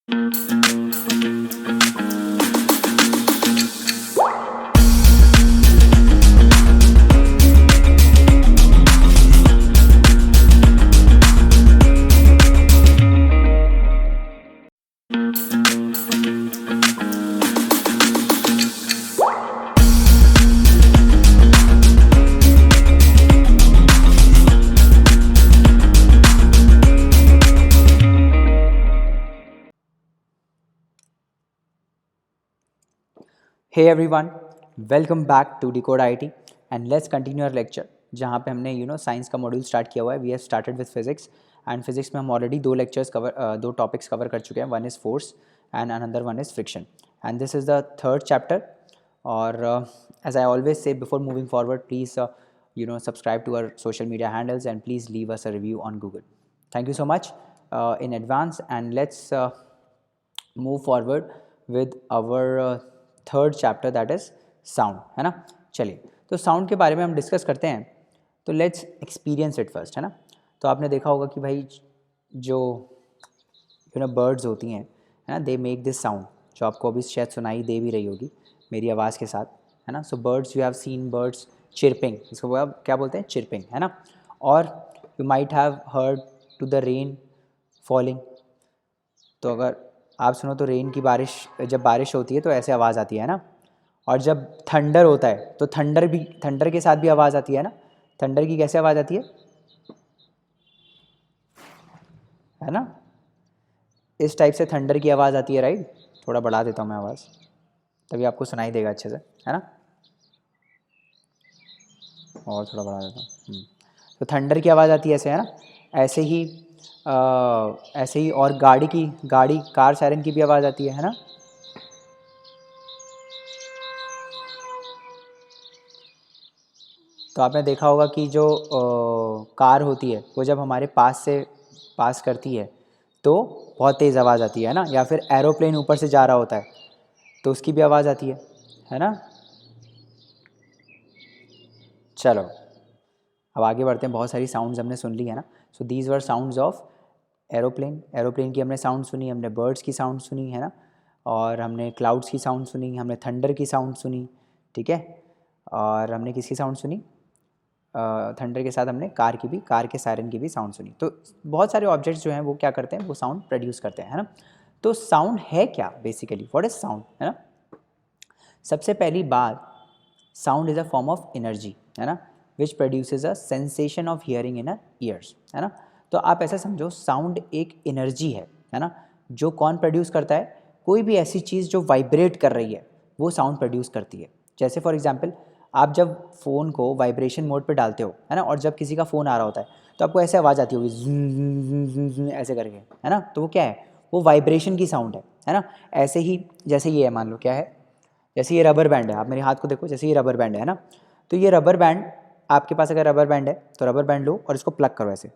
Hey everyone, welcome back to Decode IT and let's continue our lecture जहाँ पे हमने science का module start किया हुआ है. We have started with physics and physics में हम ऑलरेडी दो टॉपिक्स कवर कर चुके हैं. One is force and another one is friction and this is the third chapter. और as I always say before moving forward, please subscribe to our social media handles and please leave us a review on Google. Thank you so much in advance and let's move forward with our third chapter that is sound, है ना. चलिए, तो sound के बारे में हम discuss करते हैं. तो लेट्स एक्सपीरियंस इट फर्स्ट, है ना. तो आपने देखा होगा कि भाई जो बर्ड्स होती हैं, है ना, दे मेक दिस साउंड, जो आपको अभी शायद सुनाई दे भी रही होगी मेरी आवाज़ के साथ, है ना. So birds, you have seen birds chirping, इसको क्या बोलते हैं, चिरपिंग, है ना. और you might have heard to the rain falling. तो अगर आप सुनो तो रेन की बारिश, जब बारिश होती है तो ऐसे आवाज़ आती है ना. और जब थंडर होता है तो थंडर के साथ भी आवाज़ आती है ना. थंडर की कैसे आवाज़ आती है ना. इस टाइप से थंडर की आवाज़ आती है, राइट. थोड़ा बढ़ा देता हूँ मैं आवाज़, तभी आपको सुनाई देगा अच्छे से, है ना. और थोड़ा बढ़ा देता हूँ. तो थंडर की आवाज़ आती है ऐसे, है ना. ऐसे ही और गाड़ी कार सायरन की भी आवाज़ आती है ना. तो आपने देखा होगा कि जो कार होती है वो जब हमारे पास करती है तो बहुत तेज़ आवाज़ आती है ना. या फिर एरोप्लेन ऊपर से जा रहा होता है तो उसकी भी आवाज़ आती है ना. चलो अब आगे बढ़ते हैं. बहुत सारी साउंड्स हमने सुन ली है ना. So these were sounds of aeroplane की हमने साउंड सुनी, हमने बर्ड्स की साउंड सुनी, है ना. और हमने क्लाउड्स की साउंड सुनी, हमने थंडर की साउंड सुनी, ठीक है. और हमने किसकी साउंड सुनी, थंडर के साथ हमने कार के सायरन की भी साउंड सुनी. तो बहुत सारे ऑब्जेक्ट्स जो हैं वो क्या करते हैं, वो साउंड प्रोड्यूस करते हैं, है ना. तो साउंड है क्या बेसिकली, व्हाट इज साउंड, है ना. सबसे पहली बात, sound is a form of energy, है ना, विच produces a sensation of hearing in a years, है ना. तो आप ऐसा समझो, साउंड एक एनर्जी है ना. जो कौन प्रोड्यूस करता है, कोई भी ऐसी चीज़ जो वाइब्रेट कर रही है वो साउंड प्रोड्यूस करती है. जैसे फॉर एग्जांपल, आप जब फ़ोन को वाइब्रेशन मोड पे डालते हो, है ना, और जब किसी का फ़ोन आ रहा होता है तो आपको ऐसे आवाज़ आती होगी, ज़ूं ऐसे करके, है ना. तो वो क्या है, वो वाइब्रेशन की साउंड है ना. ऐसे ही जैसे ये है, मान लो क्या है, जैसे ये रबर बैंड है. आप मेरे हाथ को देखो, जैसे ये रबर बैंड है ना. तो ये रबर बैंड, आपके पास अगर रबर बैंड है तो रबर बैंड लो और इसको प्लग करो ऐसे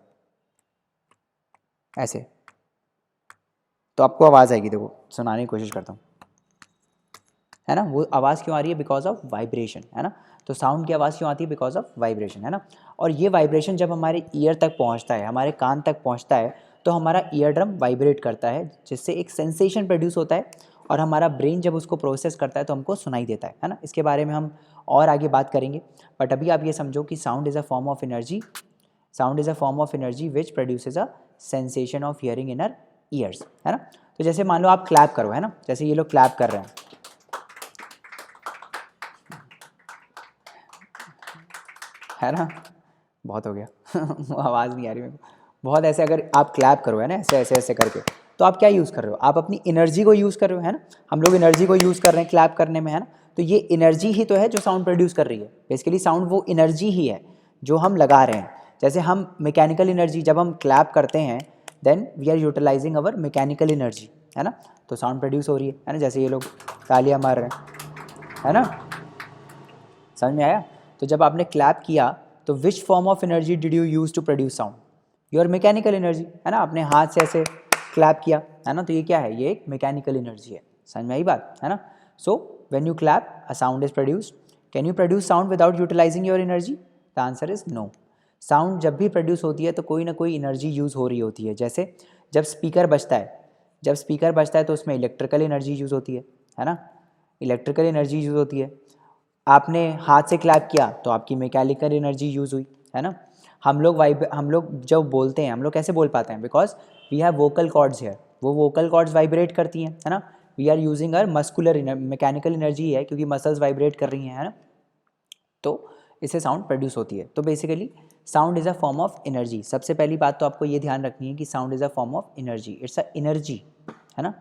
ऐसे, तो आपको आवाज़ आएगी. देखो सुनाने की कोशिश करता हूँ, है ना. वो आवाज़ क्यों आ रही है, बिकॉज ऑफ वाइब्रेशन, है ना. तो साउंड की आवाज़ क्यों आती है, बिकॉज ऑफ वाइब्रेशन, है ना. और ये वाइब्रेशन जब हमारे ईयर तक पहुँचता है, हमारे कान तक पहुँचता है, तो हमारा ईयर ड्रम वाइब्रेट करता है, जिससे एक सेंसेशन प्रोड्यूस होता है. और हमारा ब्रेन जब उसको प्रोसेस करता है तो हमको सुनाई देता है ना. इसके बारे में हम और आगे बात करेंगे, बट अभी आप ये समझो कि sound is a form of energy. Sound is a form of energy which produces a sensation of hearing in our ears, है ना. तो जैसे मान लो आप क्लैप करो, है ना, जैसे ये लोग क्लैप कर रहे हैं, है ना. बहुत हो गया आवाज़ नहीं आ रही मेरे को. बहुत ऐसे अगर आप क्लैप करो, है ना, ऐसे ऐसे ऐसे करके, तो आप क्या यूज़ कर रहे हो, आप अपनी एनर्जी को यूज़ कर रहे हो, है ना. हम लोग एनर्जी को यूज़ कर रहे हैं क्लैप करने में, है ना. तो ये एनर्जी ही तो है जो साउंड प्रोड्यूस कर रही है. बेसिकली साउंड वो एनर्जी ही है जो हम लगा रहे हैं. जैसे हम मैकेनिकल एनर्जी, जब हम क्लैप करते हैं then we are utilizing our mechanical energy, है ना. तो साउंड प्रोड्यूस हो रही है ना. जैसे ये लोग तालियां मार रहे हैं, है ना. समझ में आया. तो जब आपने क्लैप किया तो which form of energy did you use to produce sound, your mechanical energy, है ना. आपने हाथ से ऐसे क्लैप किया, है ना. तो ये क्या है, ये एक मैकेनिकल एनर्जी है. समझ में आई बात, है ना. So when you clap a sound is produced. Can you produce sound without utilizing your energy, the answer is no. Sound जब भी प्रोड्यूस होती है तो कोई ना कोई एनर्जी यूज़ हो रही होती है. जैसे जब स्पीकर बजता है जब स्पीकर बजता है तो उसमें इलेक्ट्रिकल एनर्जी यूज़ होती है ना, इलेक्ट्रिकल एनर्जी यूज़ होती है। आपने हाथ से क्लैप किया तो आपकी मैकेनिकल एनर्जी यूज़ हुई, है ना। हम लोग जब बोलते हैं, हम लोग कैसे बोल पाते हैं, because we have vocal cords है, वो वोकल कॉर्ड्स वाइब्रेट करती हैं, है ना। We are using our muscular mechanical energy है, क्योंकि मसल्स वाइब्रेट कर रही हैं, है ना, तो इससे साउंड प्रोड्यूस होती है। तो basically sound is a form of energy. सबसे पहली बात तो आपको ये ध्यान रखनी है कि sound is a form of energy, it's a energy, है ना,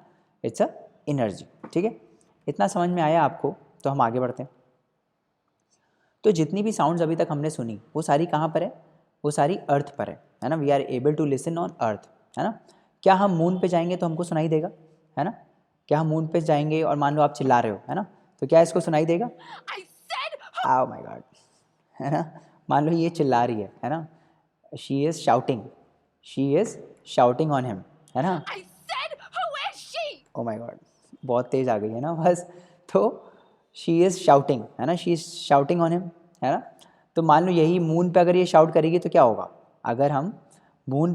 इट्स अ एनर्जी। ठीक है, इतना समझ में आया आपको, तो हम आगे बढ़ते हैं। तो जितनी भी साउंड्स अभी तक हमने सुनी वो सारी कहाँ पर है, वो सारी अर्थ पर है ना। We are able to listen on earth, है ना। क्या हम मून पे जाएंगे तो हमको सुनाई देगा, है ना। क्या हम मून पे जाएंगे और मान लो आप चिल्ला रहे हो, है ना, तो क्या इसको सुनाई देगा? आओ माय गॉड, है ना। मान लो ये चिल्ला रही है ना, she is shouting, she is shouting on him, है ना। ओ माय गॉड, बहुत तेज़ आ गई है ना बस। तो शी इज़ शाउटिंग, है ना, she is shouting on him, है ना। तो मान लो यही मून पे अगर ये शाउट करेगी तो क्या होगा? अगर हम मून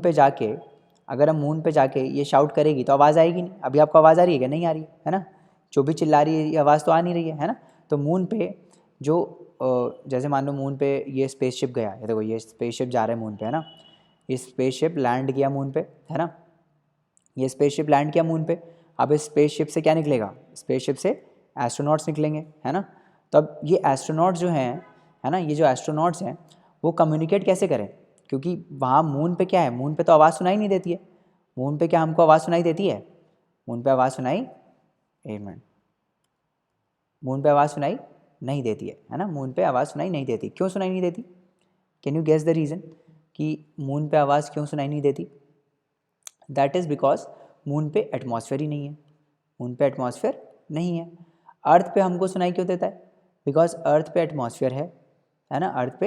पे जाके ये शाउट करेगी तो आवाज़ आएगी नहीं। अभी आपको आवाज़ आ रही है क्या? नहीं आ रही है ना। जो भी चिल्ला रही है ये आवाज़ तो आ नहीं रही है ना। तो मून पे जो जैसे मान लो मून पे ये स्पेसशिप गया, ये देखो ये स्पेसशिप जा रहा है मून पे, है ना। ये स्पेसशिप लैंड किया मून पे, है ना, ये स्पेसशिप लैंड किया मून पे। अब इस स्पेसशिप से क्या निकलेगा? स्पेसशिप से एस्ट्रोनॉट्स निकलेंगे, है ना। तो अब ये एस्ट्रोनॉट्स जो हैं, है ना, ये जो एस्ट्रोनॉट्स हैं वो कम्युनिकेट कैसे करें? क्योंकि वहाँ मून पे क्या है, मून पे तो आवाज़ सुनाई नहीं देती है। मून पे क्या हमको आवाज़ सुनाई देती है? मून पे आवाज़ सुनाई, एक मिनट, मून पे आवाज़ सुनाई नहीं देती है ना। मून पे आवाज़ सुनाई नहीं देती, क्यों सुनाई नहीं देती? Can you guess the reason कि मून पे आवाज़ क्यों सुनाई नहीं देती? दैट इज़ बिकॉज मून पे एटमॉस्फेयर ही नहीं है, मून पे एटमॉस्फेयर नहीं है। अर्थ पे हमको सुनाई क्यों देता है? बिकॉज अर्थ पे एटमॉस्फेयर है ना, अर्थ पे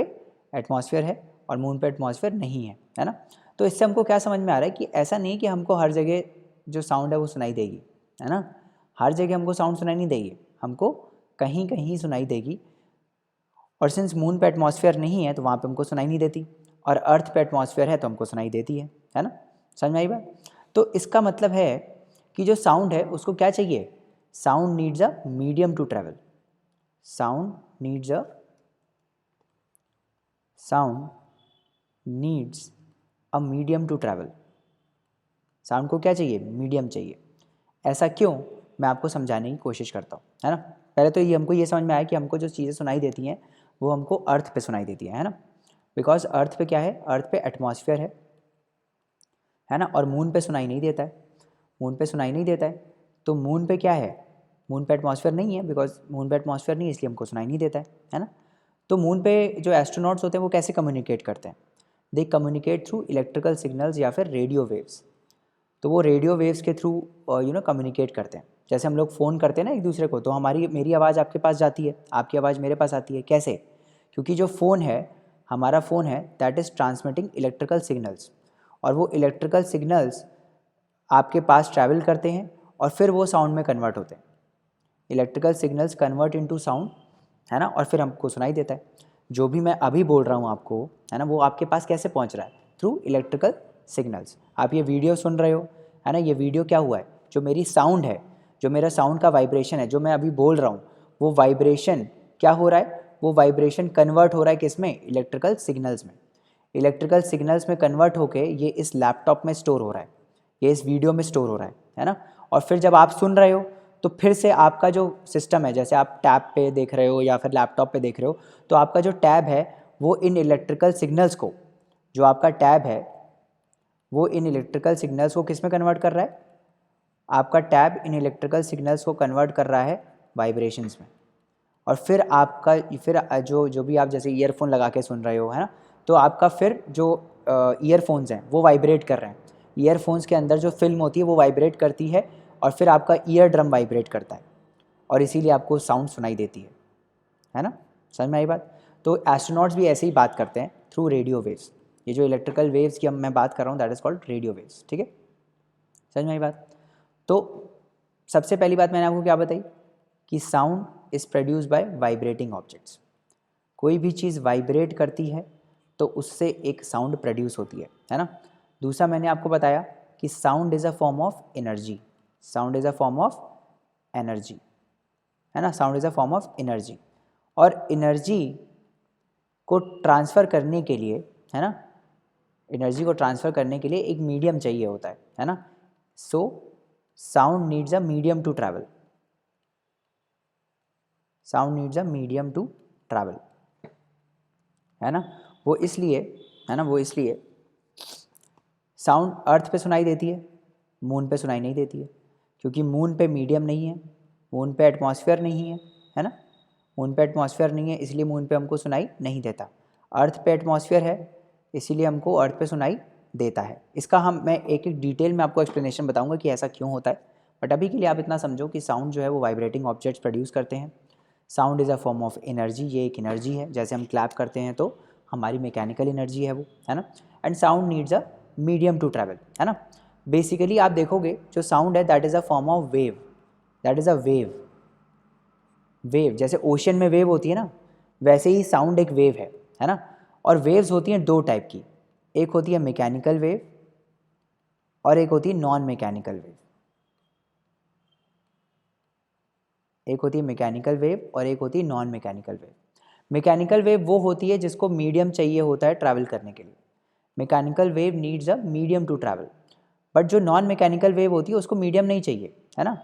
एटमॉस्फेयर है और मून पे एटमॉस्फेयर नहीं है ना। तो इससे हमको क्या समझ में आ रहा है कि ऐसा नहीं कि हमको हर जगह जो साउंड है वो सुनाई देगी, है ना। हर जगह हमको साउंड सुनाई नहीं देगी, हमको कहीं कहीं सुनाई देगी। और सिंस मून पे एटमॉस्फेयर नहीं है तो वहाँ पे हमको सुनाई नहीं देती, और अर्थ पे एटमॉस्फेयर है तो हमको सुनाई देती है ना। समझ में आई बात? तो इसका मतलब है कि जो साउंड है उसको क्या चाहिए? Sound needs a medium to travel, sound needs a medium to travel. Sound को क्या चाहिए? मीडियम चाहिए। ऐसा क्यों? मैं आपको समझाने की कोशिश करता हूँ, है ना। पहले तो ये हमको ये समझ में आया कि हमको जो चीज़ें सुनाई देती हैं वो हमको अर्थ पे सुनाई देती है ना। बिकॉज अर्थ पे क्या है? अर्थ पे एटमॉस्फेयर है ना, और मून पे सुनाई नहीं देता है, मून पे सुनाई नहीं देता है। तो मून पे क्या है? मून पे एटमॉस्फेयर नहीं है, बिकॉज मून पे एटमॉस्फेयर नहीं है इसलिए हमको सुनाई नहीं देता है ना। तो मून पे जो एस्ट्रोनॉट्स होते हैं वो कैसे कम्युनिकेट करते हैं? दे कम्युनिकेट थ्रू इलेक्ट्रिकल सिग्नल्स या फिर रेडियो वेव्स। तो वो रेडियो वेव्स के थ्रू कम्युनिकेट करते हैं। जैसे हम लोग फ़ोन करते हैं ना एक दूसरे को, तो मेरी आवाज़ आपके पास जाती है, आपकी आवाज़ मेरे पास आती है। कैसे? क्योंकि जो फ़ोन है, हमारा फ़ोन है, that is transmitting electrical signals, और वो इलेक्ट्रिकल सिग्नल्स आपके पास ट्रैवल करते हैं और फिर वो साउंड में कन्वर्ट होते हैं। Electrical signals convert into sound, है ना, और फिर हमको सुनाई देता है। जो भी मैं अभी बोल रहा हूँ आपको, है ना, वो आपके पास कैसे पहुँच रहा है? Through electrical signals. आप ये वीडियो सुन रहे हो, है ना, ये वीडियो क्या हुआ है? जो मेरी साउंड है, जो मेरा साउंड का वाइब्रेशन है, जो मैं अभी बोल रहा हूँ, वो वाइब्रेशन क्या हो रहा है? वो वाइब्रेशन कन्वर्ट हो रहा है किस में? इलेक्ट्रिकल सिग्नल्स में। इलेक्ट्रिकल सिग्नल्स में कन्वर्ट होके ये इस लैपटॉप में स्टोर हो रहा है, ये इस वीडियो में स्टोर हो रहा है ना। और फिर जब आप सुन रहे हो तो फिर से आपका जो सिस्टम है, जैसे आप टैब पे देख रहे हो या फिर लैपटॉप पे देख रहे हो, तो आपका जो टैब है वो इन इलेक्ट्रिकल सिग्नल्स को, जो आपका टैब है वो इन इलेक्ट्रिकल सिग्नल्स को किस में कन्वर्ट कर रहा है? आपका टैब इन इलेक्ट्रिकल सिग्नल्स को कन्वर्ट कर रहा है वाइब्रेशंस में। और फिर आपका जो जो भी आप जैसे ईयरफोन लगा के सुन रहे हो, है ना, तो आपका फिर जो ईयरफोन्स हैं वो वाइब्रेट कर रहे हैं। ईयरफोन्स के अंदर जो फिल्म होती है वो वाइब्रेट करती है और फिर आपका ईयर ड्रम वाइब्रेट करता है और इसीलिए आपको साउंड सुनाई देती है ना। समझ में आई बात? तो एस्ट्रोनॉट्स भी ऐसे ही बात करते हैं थ्रू रेडियो वेव्स। ये जो इलेक्ट्रिकल वेव्स की मैं बात कर रहा हूँ that is called radio waves. ठीक है, समझ में आई बात? तो सबसे पहली बात मैंने आपको क्या बताई कि sound is produce by vibrating objects. कोई भी चीज़ वाइब्रेट करती है तो उससे एक साउंड प्रोड्यूस होती है ना। दूसरा मैंने आपको बताया कि sound is a form of energy, sound is a form of energy, है ना, sound is a form of energy. और एनर्जी को ट्रांसफ़र करने के लिए, है ना, एनर्जी को ट्रांसफ़र करने के लिए एक मीडियम चाहिए होता है ना। So sound needs a medium to travel, sound needs a medium to travel, है ना। वो इसलिए, है ना, वो इसलिए साउंड अर्थ पे सुनाई देती है, मून पे सुनाई नहीं देती है, क्योंकि मून पे मीडियम नहीं है, मून पे एटमॉस्फेयर नहीं है ना, मून पे एटमॉस्फेयर नहीं है, इसलिए मून पे हमको सुनाई नहीं देता। अर्थ पे एटमॉस्फेयर है, इसीलिए हमको अर्थ पे सुनाई देता है। इसका मैं एक एक डिटेल में आपको एक्सप्लेनेशन बताऊंगा कि ऐसा क्यों होता है, बट अभी के लिए आप इतना समझो कि साउंड जो है वो वाइब्रेटिंग ऑब्जेक्ट्स प्रोड्यूस करते हैं। Sound is a form of energy, ये एक एनर्जी है, जैसे हम क्लैप करते हैं तो हमारी मैकेनिकल एनर्जी है वो, है ना। And sound needs a medium to travel, है ना। बेसिकली आप देखोगे जो साउंड है that is a form of wave, that is a wave, wave जैसे ओशन में वेव होती है ना, वैसे ही साउंड एक वेव है ना। और वेव्स होती हैं दो टाइप की, एक होती है मैकेनिकल वेव और एक होती है नॉन मैकेनिकल वेव, एक होती है मैकेनिकल वेव और एक होती है non mechanical wave. Mechanical wave वो होती है जिसको मीडियम चाहिए होता है ट्रैवल करने के लिए, mechanical wave needs a medium to travel. But जो नॉन मैकेनिकल वेव होती है उसको मीडियम नहीं चाहिए, है ना।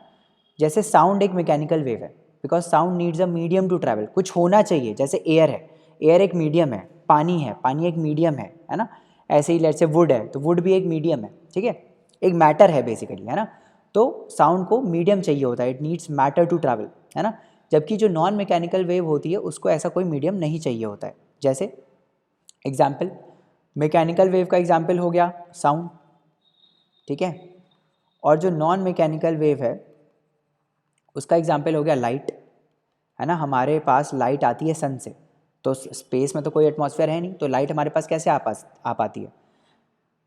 जैसे साउंड एक मैकेनिकल वेव है, because sound needs a medium to travel, कुछ होना चाहिए, जैसे एयर है, एयर एक मीडियम है, पानी है, पानी एक मीडियम है ना। ऐसे ही लेट्स से वुड है, तो वुड भी एक मीडियम है, ठीक है, एक मैटर है बेसिकली, है ना। तो साउंड को मीडियम चाहिए होता है, it needs matter to travel, है ना। जबकि जो नॉन मैकेनिकल वेव होती है उसको ऐसा कोई मीडियम नहीं चाहिए होता है। जैसे एग्जाम्पल, मैकेनिकल वेव का एग्जाम्पल हो गया साउंड, ठीक है, और जो नॉन मैकेनिकल वेव है उसका एग्जाम्पल हो गया लाइट, है ना। हमारे पास लाइट आती है सन से, तो स्पेस में तो कोई एटमॉस्फेयर है नहीं, तो लाइट हमारे पास कैसे आ पाती है,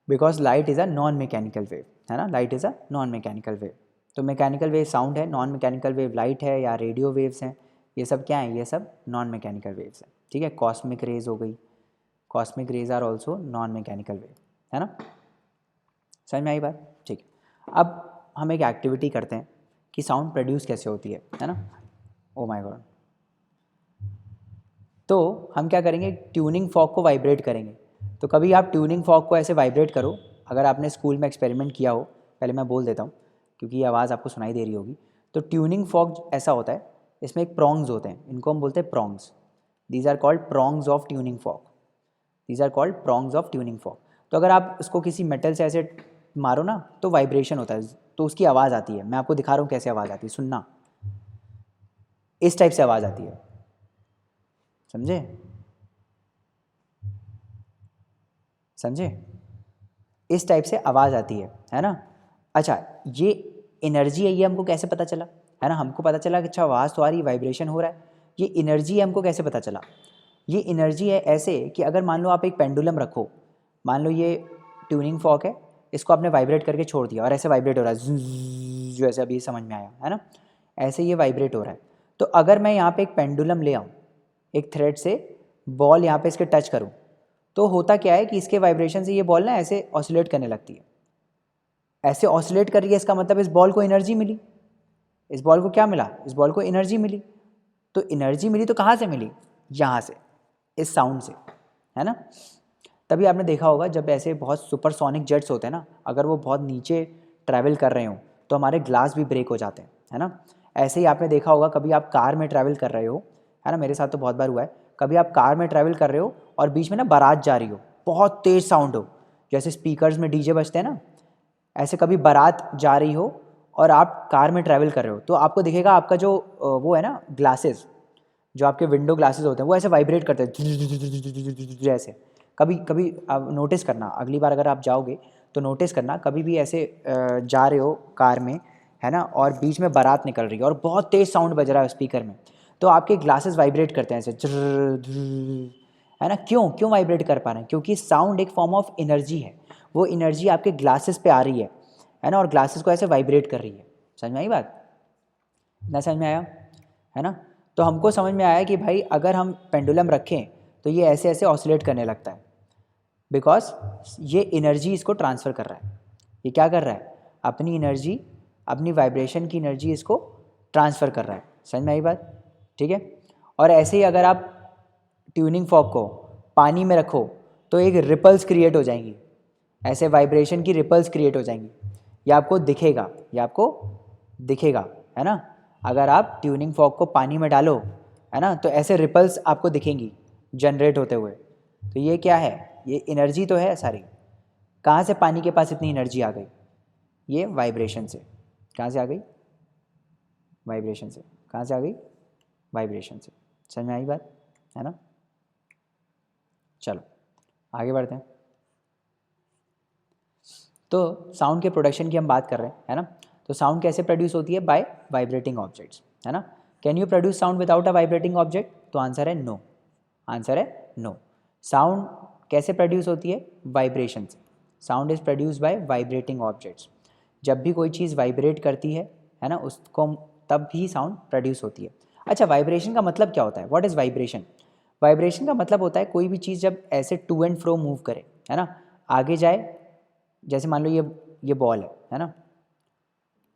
because light is a non mechanical wave, है ना, light is a non mechanical wave. तो मैकेनिकल वेव साउंड है, नॉन मैकेनिकल वेव लाइट है या रेडियो वेव्स हैं, ये सब क्या है, ये सब नॉन मैकेनिकल वेव्स हैं, ठीक है। कॉस्मिक रेज हो गई, cosmic rays are also non mechanical wave, है ना। समझ में आई बात, ठीक है। अब हम एक एक्टिविटी करते हैं कि साउंड प्रोड्यूस कैसे होती है ना। ओ माय गॉड, तो हम क्या करेंगे, ट्यूनिंग फॉक को वाइब्रेट करेंगे। तो कभी आप ट्यूनिंग फॉक को ऐसे वाइब्रेट करो, अगर आपने स्कूल में एक्सपेरिमेंट किया हो, पहले मैं बोल देता हूँ क्योंकि ये आवाज़ आपको सुनाई दे रही होगी। तो ट्यूनिंग फॉक ऐसा होता है, इसमें एक प्रॉन्ग्स होते हैं, इनको हम बोलते हैं prongs, these are called prongs of tuning fork, these are called prongs of tuning fork. तो अगर आप उसको किसी मेटल से ऐसे मारो ना तो वाइब्रेशन होता है, तो उसकी आवाज़ आती है। मैं आपको दिखा रहा हूँ कैसे आवाज़ आती है, सुनना, इस टाइप से आवाज़ आती है, समझे, समझे, इस टाइप से आवाज़ आती है ना। अच्छा, ये एनर्जी है, ये हमको कैसे पता चला, है ना। हमको पता चला कि अच्छा आवाज़ तो आ रही, वाइब्रेशन हो रहा है, ये एनर्जी है, हमको कैसे पता चला। ये एनर्जी है ऐसे कि अगर मान लो आप एक पेंडुलम रखो, मान लो ये ट्यूनिंग फॉक है, इसको आपने वाइब्रेट करके छोड़ दिया और ऐसे वाइब्रेट हो रहा है, जो ऐसे अभी समझ में आया, है ना, ऐसे ये वाइब्रेट हो रहा है। तो अगर मैं यहाँ पे एक पेंडुलम ले आऊँ, एक थ्रेड से बॉल यहाँ पे इसके टच करूँ, तो होता क्या है कि इसके वाइब्रेशन से ये बॉल ना ऐसे ऑसिलेट करने लगती है, ऐसे ऑसिलेट कर रही है, इसका मतलब इस बॉल को एनर्जी मिली, इस बॉल को क्या मिला, इस बॉल को एनर्जी मिली। तो एनर्जी मिली तो कहाँ से मिली, यहाँ से, इस साउंड से, है ना। तभी आपने देखा होगा जब ऐसे बहुत सुपरसोनिक जेट्स होते हैं ना, अगर वो बहुत नीचे ट्रैवल कर रहे हो तो हमारे ग्लास भी ब्रेक हो जाते हैं, है ना। ऐसे ही आपने देखा होगा कभी आप कार में ट्रैवल कर रहे हो, है ना, मेरे साथ तो बहुत बार हुआ है, कभी आप कार में ट्रैवल कर रहे हो और बीच में ना बारात जा रही हो, बहुत तेज़ साउंड हो, जैसे स्पीकर्स में डीजे बजते हैं ना, ऐसे कभी बारात जा रही हो और आप कार में ट्रैवल कर रहे हो, तो आपको दिखेगा आपका जो वो है ना ग्लासेस, जो आपके विंडो ग्लासेस होते हैं वो ऐसे वाइब्रेट करते हैं ऐसे। कभी कभी आप नोटिस करना, अगली बार अगर आप जाओगे तो नोटिस करना, कभी भी ऐसे जा रहे हो कार में, है ना, और बीच में बारात निकल रही है और बहुत तेज़ साउंड बज रहा है स्पीकर में, तो आपके ग्लासेस वाइब्रेट करते हैं ऐसे, है ना। क्यों क्यों वाइब्रेट कर पा रहे हैं, क्योंकि साउंड एक फॉर्म ऑफ एनर्जी है, वो एनर्जी आपके ग्लासेस पे आ रही है ना, और ग्लासेस को ऐसे वाइब्रेट कर रही है। समझ में आई बात, ना समझ में आया, है ना। तो हमको समझ में आया कि भाई अगर हम पेंडुलम रखें तो ये ऐसे ऐसे ऑसिलेट करने लगता है, बिकॉज ये एनर्जी इसको ट्रांसफ़र कर रहा है। ये क्या कर रहा है, अपनी एनर्जी, अपनी वाइब्रेशन की एनर्जी इसको ट्रांसफ़र कर रहा है। समझ में आई बात? ठीक है। और ऐसे ही अगर आप ट्यूनिंग फॉर्क को पानी में रखो तो एक रिपल्स क्रिएट हो जाएंगी, ऐसे वाइब्रेशन की रिपल्स क्रिएट हो जाएंगी। ये आपको दिखेगा, ये आपको दिखेगा, है ना। अगर आप ट्यूनिंग फॉर्क को पानी में डालो, है ना, तो ऐसे रिपल्स आपको दिखेंगी जनरेट होते हुए। तो ये क्या है, ये एनर्जी तो है सारी। कहाँ से पानी के पास इतनी एनर्जी आ गई? ये वाइब्रेशन से। कहाँ से आ गई? वाइब्रेशन से। कहाँ से आ गई? वाइब्रेशन से। समझ में आई बात, है ना। चलो आगे बढ़ते हैं। तो साउंड के प्रोडक्शन की हम बात कर रहे हैं, है ना। तो साउंड कैसे प्रोड्यूस होती है? बाय वाइब्रेटिंग ऑब्जेक्ट्स, है ना। Can you produce sound without a vibrating object? तो आंसर है नो। आंसर है नो। साउंड कैसे प्रोड्यूस होती है? वाइब्रेशन से। Sound is produce by vibrating objects. जब भी कोई चीज़ वाइब्रेट करती है ना, उसको तब भी साउंड प्रोड्यूस होती है। अच्छा, वाइब्रेशन का मतलब क्या होता है? What is vibration? वाइब्रेशन का मतलब होता है कोई भी चीज़ जब ऐसे टू एंड फ्रो मूव करे, है ना, आगे जाए। जैसे मान लो ये बॉल है ना।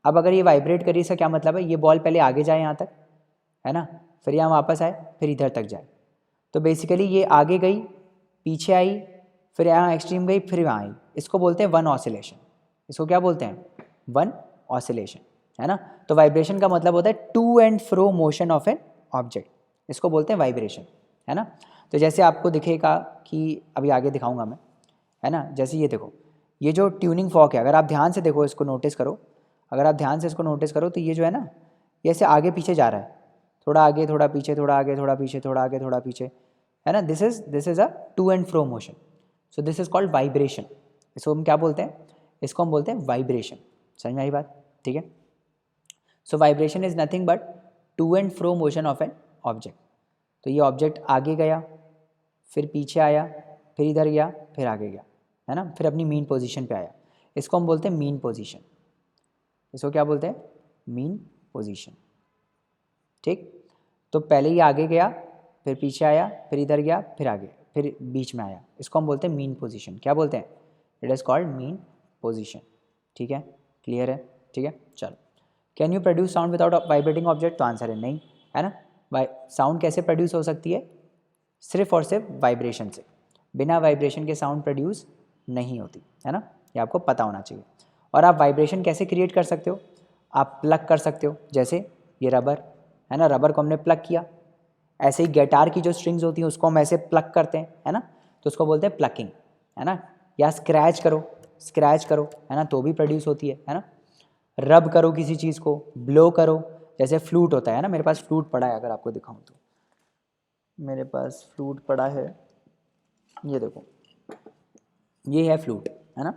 अब अगर ये वाइब्रेट करी, इसका क्या मतलब है? ये बॉल पहले आगे जाए यहाँ तक, है ना, फिर यहाँ वापस आए, फिर इधर तक जाए। तो बेसिकली ये आगे गई, पीछे आई, फिर यहाँ एक्सट्रीम गई, फिर यहाँ आई। इसको बोलते हैं वन ऑसिलेशन। इसको क्या बोलते हैं? वन ऑसिलेशन, है ना। तो वाइब्रेशन का मतलब होता है to and fro motion of an object. इसको बोलते हैं वाइब्रेशन, है ना। तो जैसे आपको दिखेगा कि अभी आगे दिखाऊंगा मैं, है ना। जैसे ये देखो, ये जो ट्यूनिंग फॉर्क है, अगर आप ध्यान से देखो, इसको नोटिस करो, अगर आप ध्यान से इसको नोटिस करो, तो ये जो है ना, ये ऐसे आगे पीछे जा रहा है, थोड़ा आगे थोड़ा पीछे, थोड़ा आगे थोड़ा पीछे, थोड़ा आगे थोड़ा पीछे, है ना। This is a to and fro motion. So this is called vibration. इसको हम क्या बोलते हैं? इसको हम बोलते हैं वाइब्रेशन। समझ में आई बात? ठीक है। So vibration is nothing but to and fro motion of an object. तो ये ऑब्जेक्ट आगे गया, फिर पीछे आया, फिर इधर गया, फिर आगे गया, है ना, फिर अपनी मीन पोजीशन पे आया। इसको हम बोलते हैं मीन पोजीशन। इसको क्या बोलते हैं? Mean position. ठीक। तो पहले ये आगे गया, फिर पीछे आया, फिर इधर गया, फिर आगे, फिर बीच में आया। इसको हम बोलते हैं मीन पोजीशन। क्या बोलते हैं? It is called mean position. ठीक है, क्लियर है? ठीक है, चलो। Can you produce sound without vibrating object? तो आंसर है नहीं, है ना। साउंड कैसे प्रोड्यूस हो सकती है? सिर्फ और सिर्फ वाइब्रेशन से। बिना वाइब्रेशन के साउंड प्रोड्यूस नहीं होती, है ना। ये आपको पता होना चाहिए। और आप वाइब्रेशन कैसे क्रिएट कर सकते हो? आप प्लग कर सकते हो, जैसे ये रबर है ना, रबर को हमने प्लग किया। ऐसे ही गिटार की जो स्ट्रिंग्स होती हैं उसको हम ऐसे प्लग करते हैं, है ना, तो उसको बोलते हैं प्लकिंग, है ना। या स्क्रैच करो, स्क्रैच करो, है ना, तो भी प्रोड्यूस होती है ना। रब करो किसी चीज़ को, ब्लो करो, जैसे फ्लूट होता है ना। मेरे पास फ्लूट पड़ा है, अगर आपको दिखाऊं तो मेरे पास फ्लूट पड़ा है, ये देखो, ये है फ्लूट, है ना,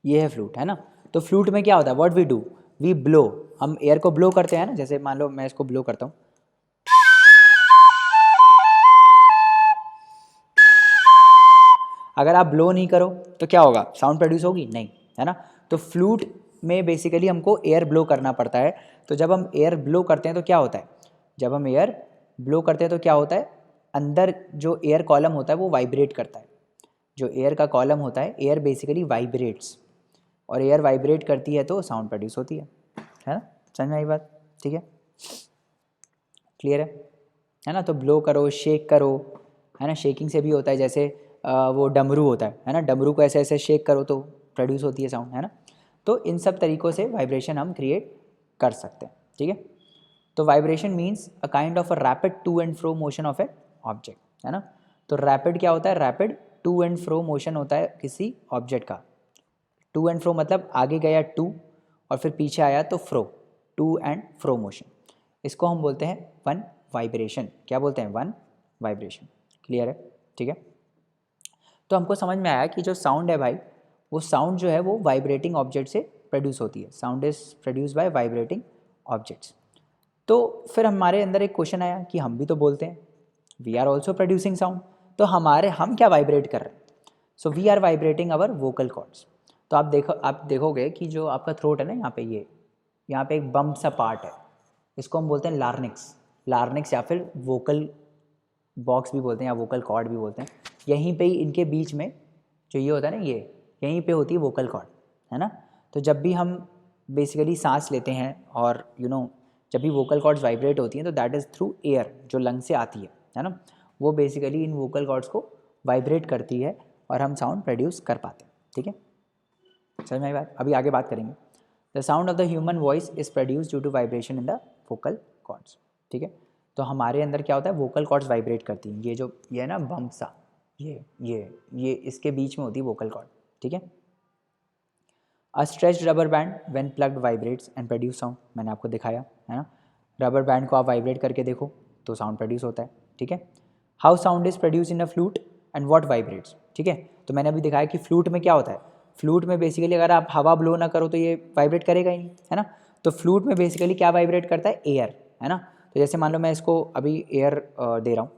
ये है फ्लूट, है ना। तो फ्लूट में क्या होता है? What we do, we blow. हम एयर को ब्लो करते हैं ना, जैसे मान लो मैं इसको ब्लो करता हूँ, अगर आप ब्लो नहीं करो तो क्या होगा? साउंड प्रोड्यूस होगी नहीं, है ना। तो फ्लूट में बेसिकली हमको एयर ब्लो करना पड़ता है। तो जब हम एयर ब्लो करते हैं तो क्या होता है? जब हम एयर ब्लो करते हैं तो क्या होता है? अंदर जो एयर कॉलम होता है वो वाइब्रेट करता है। जो एयर का कॉलम होता है, एयर बेसिकली वाइब्रेट्स, और एयर वाइब्रेट करती है तो साउंड प्रोड्यूस होती है ना। समझ में आई बात? ठीक है, क्लियर है ना। तो ब्लो करो, शेक करो, है ना, शेकिंग से भी होता है। जैसे वो डमरू होता है ना, डमरू को ऐसे ऐसे शेक करो तो प्रोड्यूस होती है साउंड, है ना। तो इन सब तरीक़ों से वाइब्रेशन हम क्रिएट कर सकते हैं, ठीक है। तो vibration means a kind of a rapid to and fro motion of a object, है ना। तो रैपिड क्या होता है? Rapid to and fro motion होता है किसी ऑब्जेक्ट का। टू एंड फ्रो मतलब आगे गया टू, और फिर पीछे आया तो फ्रो, टू एंड फ्रो मोशन। इसको हम बोलते हैं वन वाइब्रेशन। क्या बोलते हैं? One vibration. क्लियर है? ठीक है। तो हमको समझ में आया कि जो साउंड है भाई, वो साउंड जो है वो वाइब्रेटिंग ऑब्जेक्ट से प्रोड्यूस होती है। Sound is produce by vibrating objects. तो फिर हमारे अंदर एक क्वेश्चन आया कि हम भी तो बोलते हैं, we are also producing sound, तो हम क्या वाइब्रेट कर रहे हैं? So we are vibrating our vocal cords. तो आप देखोगे कि जो आपका थ्रोट है ना, यहाँ पे यहाँ पे एक बम्प सा पार्ट है, इसको हम बोलते हैं लार्निक्स। लार्निक्स या फिर वोकल बॉक्स भी बोलते हैं या वोकल कॉर्ड भी बोलते हैं, यहीं पे ही इनके बीच में जो ये होता है ना, ये यहीं पे होती है वोकल कॉर्ड, है ना। तो जब भी हम बेसिकली सांस लेते हैं और जब भी वोकल कॉर्ड्स वाइब्रेट होती हैं तो दैट इज़ थ्रू एयर जो लंग से आती है ना, वो बेसिकली इन वोकल कॉर्ड्स को वाइब्रेट करती है और हम साउंड प्रोड्यूस कर पाते हैं। ठीक है, समझ में आई बात। अभी आगे बात करेंगे। The sound of the human voice is produce due to vibration in the vocal cords. ठीक है, तो हमारे अंदर क्या होता है, वोकल कॉर्ड्स वाइब्रेट करती हैं। ये है ना बम्प सा, ये इसके बीच में होती है वोकल कॉर्ड। ठीक है, a stretched rubber band when plugged vibrates and produce sound, मैंने आपको दिखाया है ना। रबर बैंड को आप वाइब्रेट करके देखो तो साउंड प्रोड्यूस होता है। ठीक है, how sound is produce in a flute and what vibrates. ठीक है, तो मैंने अभी दिखाया कि फ्लूट में क्या होता है, फ्लूट में बेसिकली अगर आप हवा ब्लो ना करो तो ये वाइब्रेट करेगा ही नहीं, है ना। तो फ्लूट में बेसिकली क्या वाइब्रेट करता है, एयर, है ना। तो जैसे मान लो मैं इसको अभी एयर दे रहा हूँ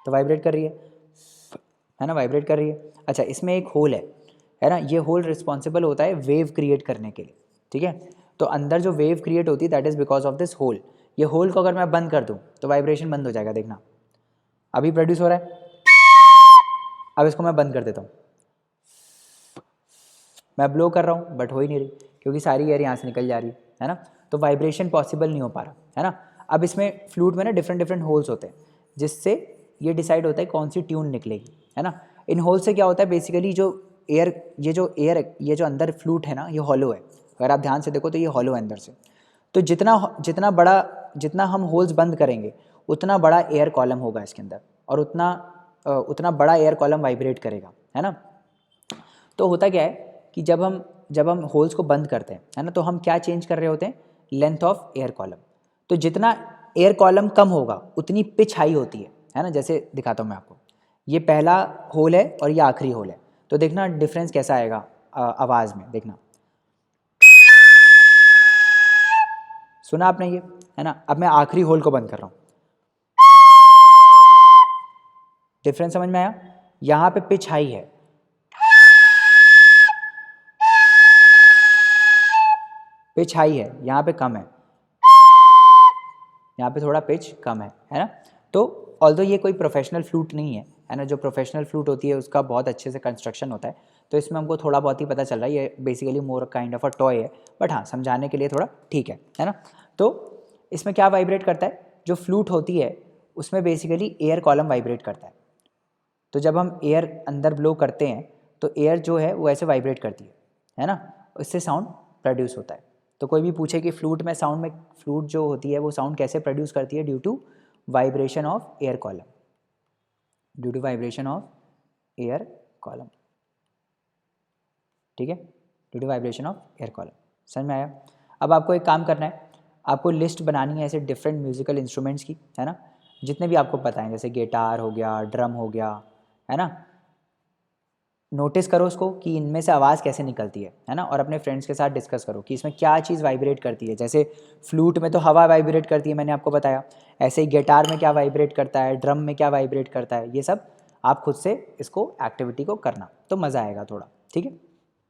तो वाइब्रेट कर रही है ना, वाइब्रेट कर रही है। अच्छा, इसमें एक होल है ना, ये होल रिस्पॉन्सिबल होता है वेव क्रिएट करने के लिए। ठीक है, तो अंदर जो वेव क्रिएट होती है that is because of this hole. ये होल को अगर मैं बंद कर दूँ तो वाइब्रेशन बंद हो जाएगा, देखना अभी प्रोड्यूस हो रहा है। अब इसको मैं बंद कर देता हूँ, मैं ब्लो कर रहा हूँ बट हो ही नहीं रही क्योंकि सारी एयर यहाँ से निकल जा रही है ना, तो वाइब्रेशन पॉसिबल नहीं हो पा रहा, है ना। अब इसमें फ्लूट में ना डिफरेंट डिफरेंट होल्स होते हैं जिससे ये डिसाइड होता है कौन सी ट्यून निकलेगी, है ना। इन होल से क्या होता है बेसिकली जो एयर ये जो अंदर फ्लूट है ना, ये हॉलो है। अगर आप ध्यान से देखो तो ये हॉलो है अंदर से। तो जितना हम होल्स बंद करेंगे उतना बड़ा एयर कॉलम होगा इसके अंदर और उतना बड़ा एयर कॉलम वाइब्रेट करेगा, है ना। तो होता क्या है कि जब हम होल्स को बंद करते हैं, है ना, तो हम क्या चेंज कर रहे होते हैं, लेंथ ऑफ एयर कॉलम। तो जितना एयर कॉलम कम होगा उतनी पिच हाई होती है ना। जैसे दिखाता हूँ मैं आपको, ये पहला होल है और ये आखिरी होल है, तो देखना डिफरेंस कैसा आएगा आवाज़ में, देखना सुना आपने ये, है ना। अब मैं आखिरी होल को बंद कर रहा हूँ, डिफरेंस समझ में आया। यहाँ पे पिच हाई है, पिच हाई है, यहाँ पे कम है, यहाँ पे थोड़ा पिच कम है ना। तो ऑल्दो ये कोई प्रोफेशनल फ्लूट नहीं है ना। जो प्रोफेशनल फ्लूट होती है उसका बहुत अच्छे से कंस्ट्रक्शन होता है, तो इसमें हमको थोड़ा बहुत ही पता चल रहा है। ये basically more kind of a toy है, बट हाँ समझाने के लिए थोड़ा ठीक है ना। तो इसमें क्या वाइब्रेट करता है, जो फ्लूट होती है उसमें बेसिकली एयर कॉलम वाइब्रेट करता है। तो जब हम एयर अंदर ब्लो करते हैं तो एयर जो है वो ऐसे वाइब्रेट करती है ना, इससे साउंड प्रोड्यूस होता है। तो कोई भी पूछे कि फ्लूट जो होती है वो साउंड कैसे प्रोड्यूस करती है, due to vibration of air column, due to vibration of air column. ठीक है, due to vibration of air column. समझ में आया। अब आपको एक काम करना है, आपको लिस्ट बनानी है ऐसे डिफरेंट म्यूजिकल इंस्ट्रूमेंट्स की, है ना, जितने भी आपको पता है, जैसे गिटार हो गया, ड्रम हो गया, है ना। नोटिस करो उसको कि इनमें से आवाज़ कैसे निकलती है ना, और अपने फ्रेंड्स के साथ डिस्कस करो कि इसमें क्या चीज़ वाइब्रेट करती है। जैसे फ्लूट में तो हवा वाइब्रेट करती है, मैंने आपको बताया। ऐसे ही गिटार में क्या वाइब्रेट करता है, ड्रम में क्या वाइब्रेट करता है, ये सब आप खुद से इसको एक्टिविटी को करना तो मज़ा आएगा थोड़ा। ठीक है।